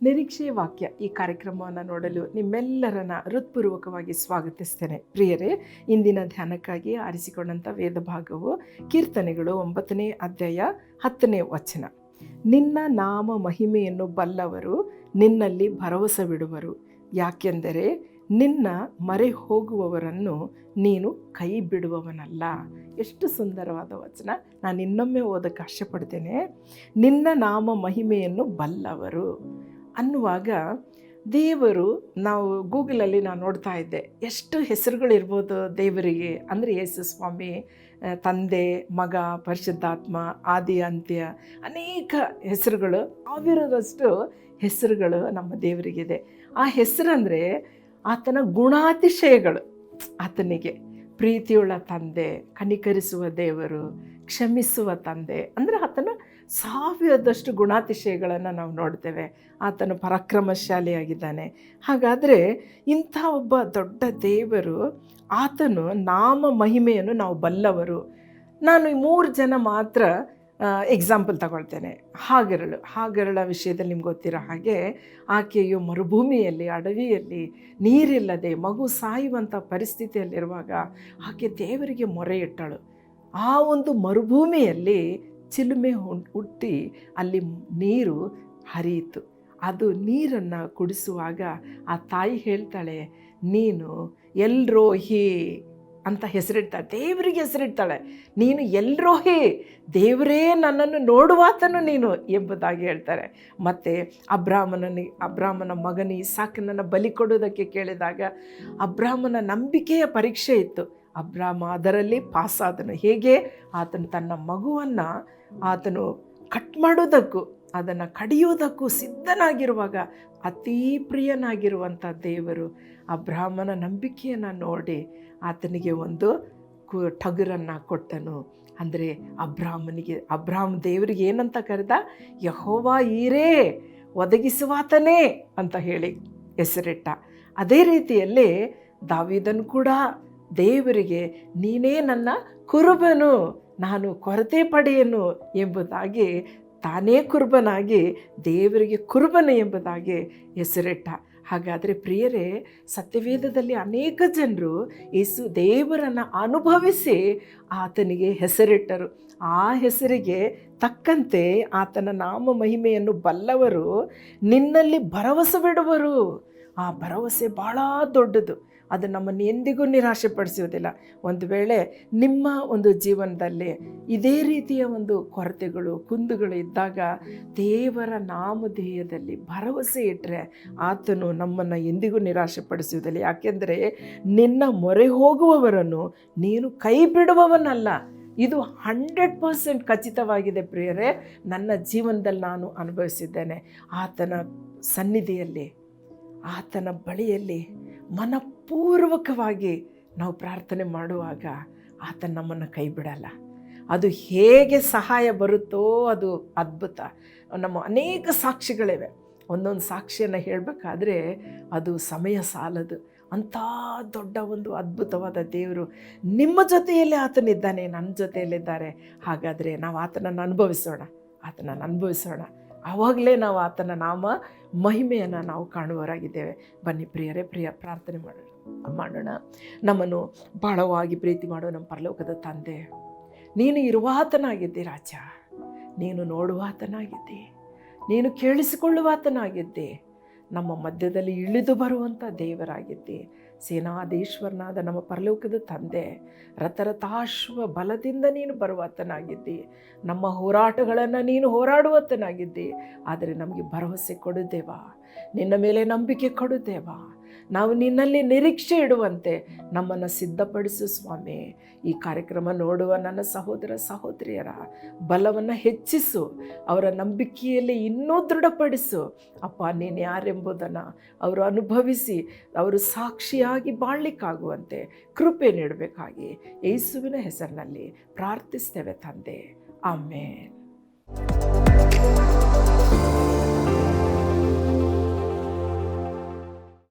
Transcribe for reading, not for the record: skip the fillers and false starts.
ನಿರೀಕ್ಷೆಯ ವಾಕ್ಯ ಈ ಕಾರ್ಯಕ್ರಮವನ್ನು ನೋಡಲು ನಿಮ್ಮೆಲ್ಲರನ್ನ ಹೃತ್ಪೂರ್ವಕವಾಗಿ ಸ್ವಾಗತಿಸ್ತೇನೆ. ಪ್ರಿಯರೇ, ಇಂದಿನ ಧ್ಯಾನಕ್ಕಾಗಿ ಆರಿಸಿಕೊಂಡಂಥ ವೇದ ಭಾಗವು ಕೀರ್ತನೆಗಳು 9ನೇ ಅಧ್ಯಾಯ 10ನೇ ವಚನ. ನಿನ್ನ ನಾಮ ಮಹಿಮೆಯನ್ನು ಬಲ್ಲವರು ನಿನ್ನಲ್ಲಿ ಭರವಸವಿಡುವರು, ಯಾಕೆಂದರೆ ನಿನ್ನ ಮರೆ ಹೋಗುವವರನ್ನು ನೀನು ಕೈ ಬಿಡುವವನಲ್ಲ. ಎಷ್ಟು ಸುಂದರವಾದ ವಚನ. ನಾನು ಇನ್ನೊಮ್ಮೆ ಓದಕ್ಕೆ ಆಶೆಪಡ್ತೇನೆ. ನಿನ್ನ ನಾಮ ಮಹಿಮೆಯನ್ನು ಬಲ್ಲವರು ಅನ್ನುವಾಗ ದೇವರು, ನಾವು ಗೂಗಲಲ್ಲಿ ನಾನು ನೋಡ್ತಾ ಇದ್ದೆ, ಎಷ್ಟು ಹೆಸರುಗಳಿರ್ಬೋದು ದೇವರಿಗೆ. ಅಂದರೆ ಯೇಸು ಸ್ವಾಮಿ, ತಂದೆ, ಮಗ, ಪರಿಶುದ್ಧಾತ್ಮ, ಆದಿ ಅಂತ್ಯ, ಅನೇಕ ಹೆಸರುಗಳು, 1000ರಷ್ಟು ಹೆಸರುಗಳು ನಮ್ಮ ದೇವರಿಗಿದೆ. ಆ ಹೆಸರಂದರೆ ಆತನ ಗುಣಾತಿಶಯಗಳು. ಆತನಿಗೆ ಪ್ರೀತಿಯುಳ್ಳ ತಂದೆ, ಕನಿಕರಿಸುವ ದೇವರು, ಕ್ಷಮಿಸುವ ತಂದೆ, ಅಂದರೆ ಆತನ 1000ದಷ್ಟು ಗುಣಾತಿಶಯಗಳನ್ನು ನಾವು ನೋಡ್ತೇವೆ. ಆತನು ಪರಾಕ್ರಮಶಾಲಿಯಾಗಿದ್ದಾನೆ. ಹಾಗಾದರೆ ಇಂಥ ಒಬ್ಬ ದೊಡ್ಡ ದೇವರು, ಆತನು ನಾಮ ಮಹಿಮೆಯನ್ನು ನಾವು ಬಲ್ಲವರು. ನಾನು ಈ 3 ಜನ ಮಾತ್ರ ಎಕ್ಸಾಂಪಲ್ ತಗೊಳ್ತೇನೆ. ಹಾಗರಳ ವಿಷಯದಲ್ಲಿ ನಿಮ್ಗೆ ಗೊತ್ತಿರೋ ಹಾಗೆ, ಆಕೆಯು ಮರುಭೂಮಿಯಲ್ಲಿ, ಅಡವಿಯಲ್ಲಿ, ನೀರಿಲ್ಲದೆ ಮಗು ಸಾಯುವಂಥ ಪರಿಸ್ಥಿತಿಯಲ್ಲಿರುವಾಗ ಆಕೆ ದೇವರಿಗೆ ಮೊರೆ ಇಟ್ಟಳು. ಆ ಒಂದು ಮರುಭೂಮಿಯಲ್ಲಿ ಚಿಲುಮೆ ಹುಟ್ಟಿ ಅಲ್ಲಿ ನೀರು ಹರಿಯಿತು. ಅದು ನೀರನ್ನು ಕುಡಿಸುವಾಗ ಆ ತಾಯಿ ಹೇಳ್ತಾಳೆ, ನೀನು ಎಲ್ರೋಹಿ ಅಂತ ಹೆಸರಿಡ್ತಾಳೆ. ದೇವರಿಗೆ ಹೆಸರಿಡ್ತಾಳೆ, ನೀನು ಎಲ್ರೋಹಿ, ದೇವರೇ ನನ್ನನ್ನು ನೋಡುವಾತನು ನೀನು ಎಂಬುದಾಗಿ ಹೇಳ್ತಾರೆ. ಮತ್ತು ಅಬ್ರಾಮನ ಮಗನ ಇಸಾಕನನ್ನು ಬಲಿ ಕೊಡುವುದಕ್ಕೆ ಕೇಳಿದಾಗ ಅಬ್ರಾಮನ ನಂಬಿಕೆಯ ಪರೀಕ್ಷೆ ಇತ್ತು. ಅಬ್ರಾಮ ಅದರಲ್ಲಿ ಪಾಸಾದನು. ಹೇಗೆ? ಆತನು ತನ್ನ ಮಗುವನ್ನು ಆತನು ಕಟ್ ಮಾಡೋದಕ್ಕೂ ಅದನ್ನು ಕಡಿಯೋದಕ್ಕೂ ಸಿದ್ಧನಾಗಿರುವಾಗ ಅತೀ ಪ್ರಿಯನಾಗಿರುವಂಥ ದೇವರು ಅಬ್ರಾಮನ ನಂಬಿಕೆಯನ್ನು ನೋಡಿ ಆತನಿಗೆ ಒಂದು ಟಗರನ್ನು ಕೊಟ್ಟನು. ಅಂದರೆ ಅಬ್ರಾಮ್ ದೇವರಿಗೆ ಏನಂತ ಕರೆದ? ಯೆಹೋವ ಈರೇ, ಒದಗಿಸುವಾತನೇ ಅಂತ ಹೇಳಿ ಹೆಸರಿಟ್ಟ. ಅದೇ ರೀತಿಯಲ್ಲಿ ದಾವೀದನು ಕೂಡ ದೇವರಿಗೆ ನೀನೇ ನನ್ನ ಕುರುಬನು, ನಾನು ಕೊರತೆ ಪಡೆಯನು ಎಂಬುದಾಗಿ ತಾನೇ ಕುರುಬನಾಗಿ ದೇವರಿಗೆ ಕುರುಬನು ಎಂಬುದಾಗಿ ಹೆಸರಿಟ್ಟ. ಹಾಗಾದರೆ ಪ್ರಿಯರೇ, ಸತ್ಯವೇದದಲ್ಲಿ ಅನೇಕ ಜನರು ಯೇಸು ದೇವರನ್ನು ಅನುಭವಿಸಿ ಆತನಿಗೆ ಹೆಸರಿಟ್ಟರು. ಆ ಹೆಸರಿಗೆ ತಕ್ಕಂತೆ ಆತನ ನಾಮ ಮಹಿಮೆಯನ್ನು ಬಲ್ಲವರು ನಿನ್ನಲ್ಲಿ ಭರವಸವಿಡುವರು. ಆ ಭರವಸೆ ಭಾಳ ದೊಡ್ಡದು. ಅದು ನಮ್ಮನ್ನು ಎಂದಿಗೂ ನಿರಾಶೆ ಪಡಿಸುವುದಿಲ್ಲ. ಒಂದು ವೇಳೆ ನಿಮ್ಮ ಒಂದು ಜೀವನದಲ್ಲಿ ಇದೇ ರೀತಿಯ ಒಂದು ಕೊರತೆಗಳು, ಕುಂದುಗಳು ಇದ್ದಾಗ ದೇವರ ನಾಮಧೇಯದಲ್ಲಿ ಭರವಸೆ ಇಟ್ಟರೆ ಆತನು ನಮ್ಮನ್ನು ಎಂದಿಗೂ ನಿರಾಶೆ ಪಡಿಸುವುದಿಲ್ಲ. ಯಾಕೆಂದರೆ ನಿನ್ನ ಮೊರೆ ಹೋಗುವವರನ್ನು ನೀನು ಕೈ ಬಿಡುವವನಲ್ಲ. ಇದು 100% ಖಚಿತವಾಗಿದೆ ಪ್ರಿಯರೇ. ನನ್ನ ಜೀವನದಲ್ಲಿ ನಾನು ಅನುಭವಿಸಿದ್ದೇನೆ. ಆತನ ಸನ್ನಿಧಿಯಲ್ಲಿ, ಆತನ ಬಳಿಯಲ್ಲಿ ಮನಪೂರ್ವಕವಾಗಿ ನಾವು ಪ್ರಾರ್ಥನೆ ಮಾಡುವಾಗ ಆತ ನಮ್ಮನ್ನು ಕೈ ಬಿಡಲ್ಲ. ಅದು ಹೇಗೆ ಸಹಾಯ ಬರುತ್ತೋ ಅದು ಅದ್ಭುತ. ನಮ್ಮ ಅನೇಕ ಸಾಕ್ಷಿಗಳಿವೆ. ಒಂದೊಂದು ಸಾಕ್ಷಿಯನ್ನು ಹೇಳಬೇಕಾದ್ರೆ ಅದು ಸಮಯ ಸಾಲದು. ಅಂಥ ದೊಡ್ಡ ಒಂದು ಅದ್ಭುತವಾದ ದೇವರು ನಿಮ್ಮ ಜೊತೆಯಲ್ಲೇ ಆತನಿದ್ದಾನೆ, ನನ್ನ ಜೊತೆಯಲ್ಲಿದ್ದಾರೆ. ಹಾಗಾದರೆ ನಾವು ಆತನನ್ನು ಅನುಭವಿಸೋಣ. ಆವಾಗಲೇ ನಾವು ಆತನ ನಾಮ ಮಹಿಮೆಯನ್ನು ನಾವು ಕಾಣುವವರಾಗಿದ್ದೇವೆ. ಬನ್ನಿ ಪ್ರಿಯರೇ, ಪ್ರಾರ್ಥನೆ ಮಾಡೋಣ. ನಮ್ಮನ್ನು ಬಹಳವಾಗಿ ಪ್ರೀತಿ ಮಾಡೋ ನಮ್ಮ ಪರಲೋಕದ ತಂದೆ, ನೀನು ಇರುವಾತನಾಗಿದ್ದೆ ರಾಜ, ನೀನು ನೋಡುವಾತನಾಗಿದ್ದೆ, ನೀನು ಕೇಳಿಸಿಕೊಳ್ಳುವಾತನಾಗಿದ್ದೆ, ನಮ್ಮ ಮಧ್ಯದಲ್ಲಿ ಇಳಿದು ಬರುವಂಥ ದೇವರಾಗಿದ್ದೆ. ಸೇನಾಧೀಶ್ವರನಾದ ನಮ್ಮ ಪರಲೋಕದ ತಂದೆ, ರಥರಥಾಶ್ವ ಬಲದಿಂದ ನೀನು ಬರುವಾತನಾಗಿದ್ದಿ. ನಮ್ಮ ಹೋರಾಟಗಳನ್ನು ನೀನು ಹೋರಾಡುವತನಾಗಿದ್ದಿ. ಆದರೆ ನಮಗೆ ಭರವಸೆ ಕೊಡುತ್ತೇವಾ, ನಿನ್ನ ಮೇಲೆ ನಂಬಿಕೆ ಕೊಡುತ್ತೇವಾ, ನಾವು ನಿನ್ನಲ್ಲಿ ನಿರೀಕ್ಷೆ ಇಡುವಂತೆ ನಮ್ಮನ್ನು ಸಿದ್ಧಪಡಿಸು ಸ್ವಾಮಿ. ಈ ಕಾರ್ಯಕ್ರಮ ನೋಡುವ ನನ್ನ ಸಹೋದರ ಸಹೋದರಿಯರ ಬಲವನ್ನು ಹೆಚ್ಚಿಸು, ಅವರ ನಂಬಿಕೆಯಲ್ಲಿ ಇನ್ನೂ ದೃಢಪಡಿಸು. ಅಪ್ಪ, ನೀನು ಯಾರೆಂಬುದನ್ನು ಅವರು ಅನುಭವಿಸಿ ಅವರು ಸಾಕ್ಷಿಯಾಗಿ ಬಾಳಲಿಕ್ಕಾಗುವಂತೆ ಕೃಪೆ ನೀಡಬೇಕಾಗಿ ಯೇಸುವಿನ ಹೆಸರಿನಲ್ಲಿ ಪ್ರಾರ್ಥಿಸ್ತೇವೆ ತಂದೆ. ಆಮೇನ್.